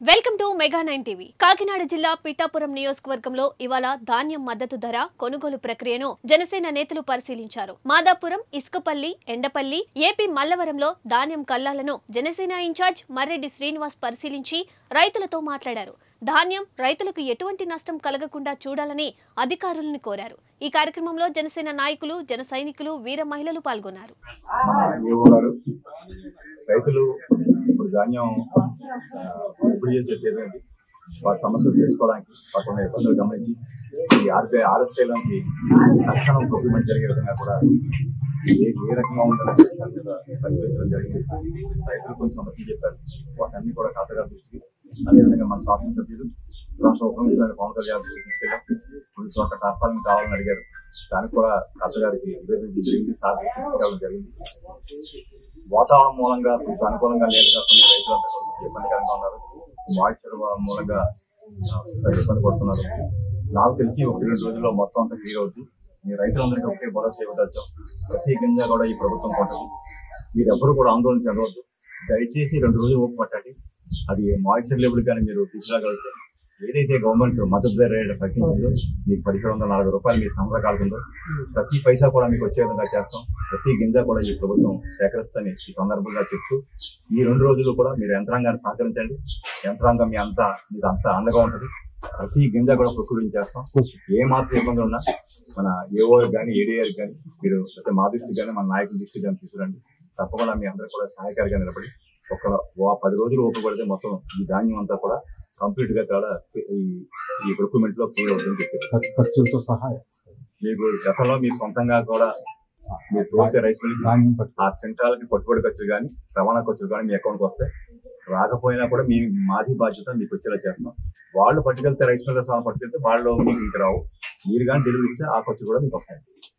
Welcome to mega 9 TV. Kakinada జిల్లా పిఠాపురం నియోజకవర్గంలో ఇవాళ ధాన్యం మద్దతు ధర కొనుగోలు ప్రక్రియను జనసేన నేతలు పరిశీలించారు. మాదాపురం, ఇసుకపల్లి, ఎండపల్లి, ఏపీ మల్లవరంలో ధాన్యం కల్లాలను జనసేన ఇన్ఛార్జ్ మర్రెడ్డి శ్రీనివాస్ పరిశీలించి రైతులతో మాట్లాడారు. ధాన్యం రైతులకు ఎటువంటి నష్టం కలగకుండా చూడాలని అధికారులను కోరారు. ఈ కార్యక్రమంలో జనసేన నాయకులు, జన సైనికులు, వీర మహిళలు పాల్గొన్నారు. రైతులు ఇప్పుడు ధాన్యం ఇప్పుడు చేసేది వారి సమస్యలు తెలుసుకోవడానికి వాటి ఇబ్బందులు గమనించి ఈ ఆర్ఎస్ఐ నుంచి తక్షణం ప్రొక్యూర్మెంట్ జరిగే విధంగా కూడా ఏ రకంగా ఉంటుందని పరిశీలించడం జరిగింది. రైతులు కొన్ని సమస్యలు చెప్పారు, వాటన్ని కూడా ఖాతాగా దృష్టికి, అదేవిధంగా మన శాసనసభ్యులు రాష్ట్ర ఉప ముఖ్యమంత్రి పవన్ కళ్యాణ్ దృష్టికి తీసుకెళ్ళాం. కొన్ని చోట్ల టార్పాలను కావాలని అడిగారు, దానికి కూడా ఖాతా గారికి నివేదించడం జరిగింది, సాధించడం జరిగింది. వాతావరణం మూలంగా కొంచెం అనుకూలంగా లేదు కాబట్టి రైతులంతా కూడా ఇబ్బందికరంగా ఉన్నారు. మాయిశ్చర్ మూలంగా ఇబ్బంది పడుతున్నారు. నాకు తెలిసి 1-2 రోజుల్లో మొత్తం అంతా క్లియర్ అవుతుంది. మీ రైతులందరికీ ఒకే భరోసా ఇవ్వదచ్చాం. ప్రతి గింజ కూడా ఈ ప్రభుత్వం కొంటది. మీరు ఎవ్వరూ కూడా ఆందోళన చెందవద్దు. దయచేసి 2 రోజులు ఓపిక పట్టండి. అది మాయిశ్చర్ లెవెల్ కానీ మీరు తీసుకురాగలిగితే ఏదైతే గవర్నమెంట్ మద్దతు ధర రేట్ ప్రకటించిందో మీకు 1740 రూపాయలు మీ సంవత్సరం కాలుతుందో ప్రతి పైసా కూడా మీకు వచ్చే విధంగా చేస్తాం. ప్రతి గింజ కూడా ఈ ప్రభుత్వం సేకరిస్తని ఈ సందర్భంగా చెప్తూ ఈ 2 రోజులు కూడా మీరు యంత్రాంగాన్ని సహకరించండి. యంత్రాంగం మీకు అంతా అండగా ఉంటుంది. ప్రతి గింజ కూడా ప్రొక్యూరింగ్ చేస్తాం. ఏ మాత్రం ఇబ్బందులు ఉన్నా మన ఏఓ కానీ ఏడీఆర్ కానీ మీరు మా దృష్టికి కానీ మన నాయకుల దృష్టికి కానీ తీసుకురండి. తప్పకుండా మీ అందరూ కూడా సహాయకారిగా నిలబడి 10 రోజులు ఓపిక మొత్తం ఈ ధాన్యం అంతా కూడా కంప్లీట్ గా కూడా ఈ ప్రొక్యూర్మెంట్ లో క్లియర్ అవుతుందని చెప్పారు. ఖర్చులతో సహాయం మీకు గతంలో మీ సొంతంగా కూడా మీరు తోలితే రైస్ మిల్ ఆ క్వింటాలకి పట్టుబడి ఖర్చులు కానీ రవాణా ఖర్చులు కానీ మీ అకౌంట్కి వస్తాయి. రాకపోయినా కూడా మాది బాధ్యత మీకు వచ్చేలా చేస్తున్నాం. వాళ్ళు పట్టుకెళ్తే రైస్ మిల్ పట్టుకెళ్తే వాళ్ళు మీకు ఇంకా రావు. మీరు కానీ డెలివరీ ఇస్తే ఆ ఖర్చు కూడా మీకు వస్తాయి.